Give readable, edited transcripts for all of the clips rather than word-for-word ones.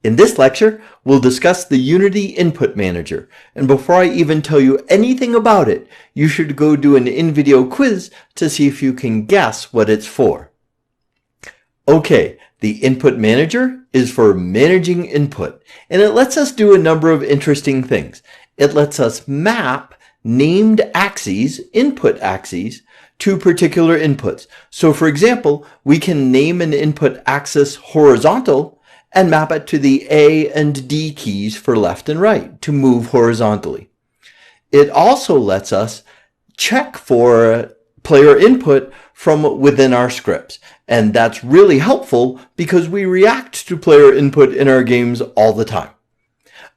In this lecture, we'll discuss the Unity Input Manager. And before I even tell you anything about it, you should go do an in-video quiz to see if you can guess what it's for. Okay, the Input Manager is for managing input, and it lets us do a number of interesting things. It lets us map named axes, input axes, to particular inputs. So for example, we can name an input axis horizontal and map it to the A and D keys for left and right to move horizontally. It also lets us check for player input from within our scripts. And that's really helpful because we react to player input in our games all the time.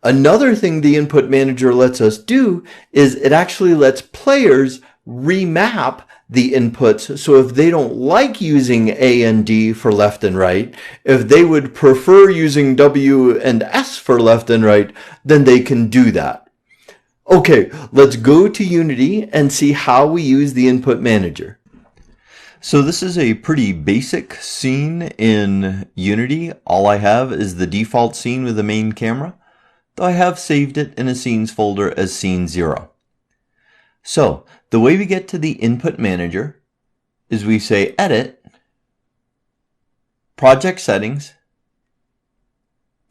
Another thing the Input Manager lets us do is it actually lets players remap the inputs. So if they don't like using A and D for left and right, if they would prefer using W and S for left and right, then they can do that. Okay, let's go to Unity and see how we use the Input Manager. So this is a pretty basic scene in Unity. All I have is the default scene with the main camera, though I have saved it in a scenes folder as scene 0. So the way we get to the Input Manager is we say Edit, Project Settings,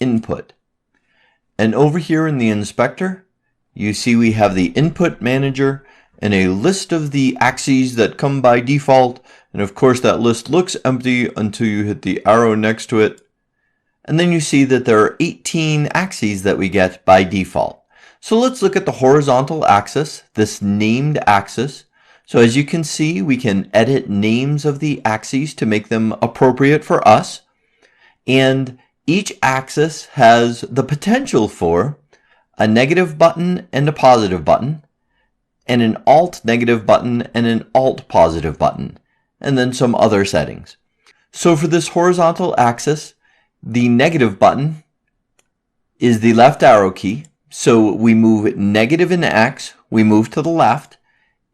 Input. And over here in the inspector, you see we have the Input Manager and a list of the axes that come by default. And of course that list looks empty until you hit the arrow next to it. And then you see that there are 18 axes that we get by default. So let's look at the horizontal axis, this named axis. So as you can see, we can edit names of the axes to make them appropriate for us. And each axis has the potential for a negative button and a positive button, and an alt negative button and an alt positive button, and then some other settings. So for this horizontal axis, the negative button is the left arrow key. So we move negative in X, we move to the left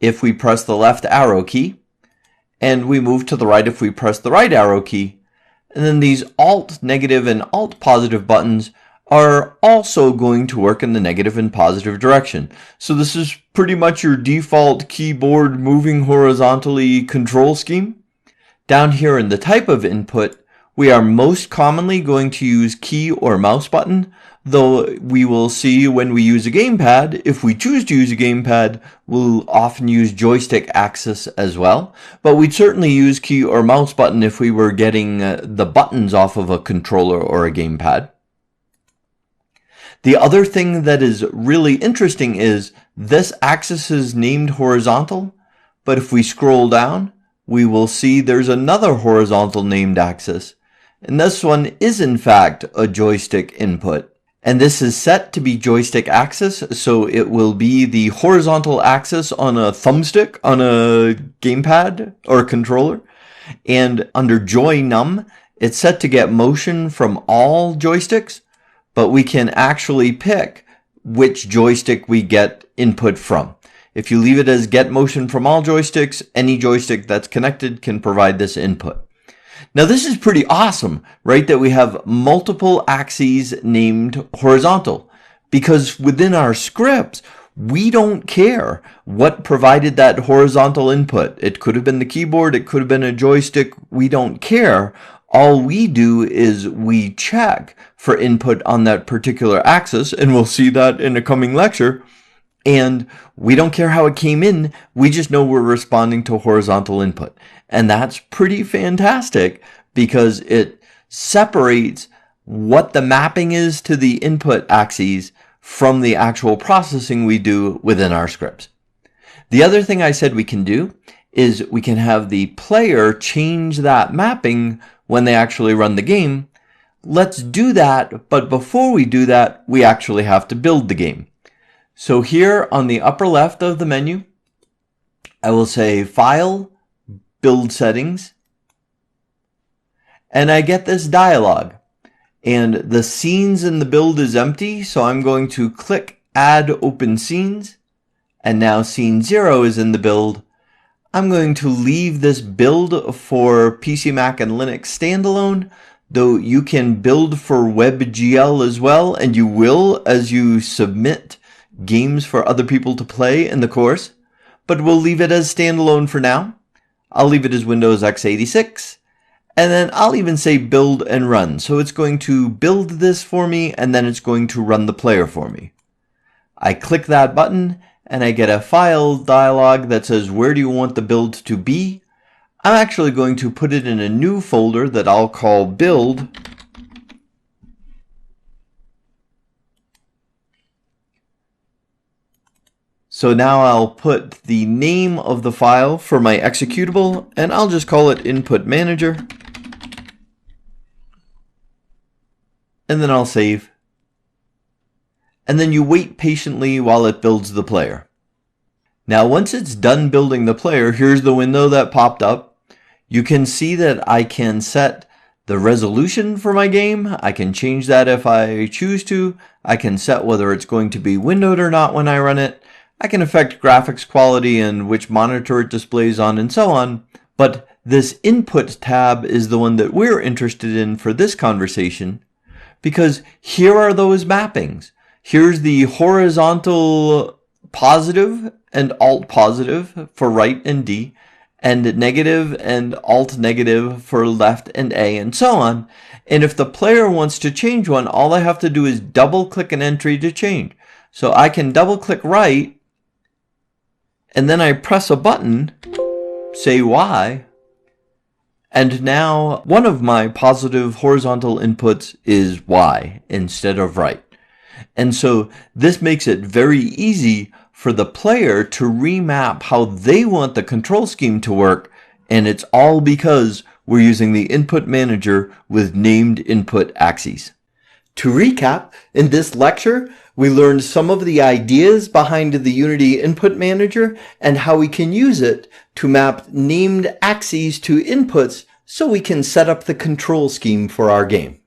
if we press the left arrow key, and we move to the right if we press the right arrow key. And then these alt negative and alt positive buttons are also going to work in the negative and positive direction. So this is pretty much your default keyboard moving horizontally control scheme. Down here in the type of input, we are most commonly going to use key or mouse button, though we will see when we use a gamepad, if we choose to use a gamepad, we'll often use joystick axis as well. But we'd certainly use key or mouse button if we were getting the buttons off of a controller or a gamepad. The other thing that is really interesting is this axis is named horizontal, but if we scroll down, we will see there's another horizontal named axis. And this one is in fact a joystick input. And this is set to be joystick axis, so it will be the horizontal axis on a thumbstick on a gamepad or controller. And under joy num, it's set to get motion from all joysticks, but we can actually pick which joystick we get input from. If you leave it as get motion from all joysticks, any joystick that's connected can provide this input. Now this is pretty awesome, right? That we have multiple axes named horizontal, because within our scripts, we don't care what provided that horizontal input. It could have been the keyboard, it could have been a joystick, we don't care. All we do is we check for input on that particular axis, and we'll see that in a coming lecture. And we don't care how it came in, we just know we're responding to horizontal input. And that's pretty fantastic because it separates what the mapping is to the input axes from the actual processing we do within our scripts. The other thing I said we can do is we can have the player change that mapping when they actually run the game. Let's do that, but before we do that, we actually have to build the game. So here on the upper left of the menu, I will say File, Build Settings, and I get this dialog. And the scenes in the build is empty, so I'm going to click Add Open Scenes, and now scene 0 is in the build. I'm going to leave this build for PC, Mac, and Linux standalone, though you can build for WebGL as well, and you will as you submit games for other people to play in the course, but we'll leave it as standalone for now. I'll leave it as Windows x86, and then I'll even say build and run. So it's going to build this for me, and then it's going to run the player for me. I click that button, and I get a file dialog that says, where do you want the build to be? I'm actually going to put it in a new folder that I'll call build. So now I'll put the name of the file for my executable, and I'll just call it Input Manager. And then I'll save. And then you wait patiently while it builds the player. Now once it's done building the player, here's the window that popped up. You can see that I can set the resolution for my game. I can change that if I choose to. I can set whether it's going to be windowed or not when I run it. I can affect graphics quality and which monitor it displays on and so on. But this input tab is the one that we're interested in for this conversation, because here are those mappings. Here's the horizontal positive and alt positive for right and D, and negative and alt negative for left and A, and so on. And if the player wants to change one, all I have to do is double click an entry to change. So I can double click right, and then I press a button, say Y, and now one of my positive horizontal inputs is Y instead of right. And so this makes it very easy for the player to remap how they want the control scheme to work, and it's all because we're using the input manager with named input axes. To recap, in this lecture, we learned some of the ideas behind the Unity Input Manager and how we can use it to map named axes to inputs so we can set up the control scheme for our game.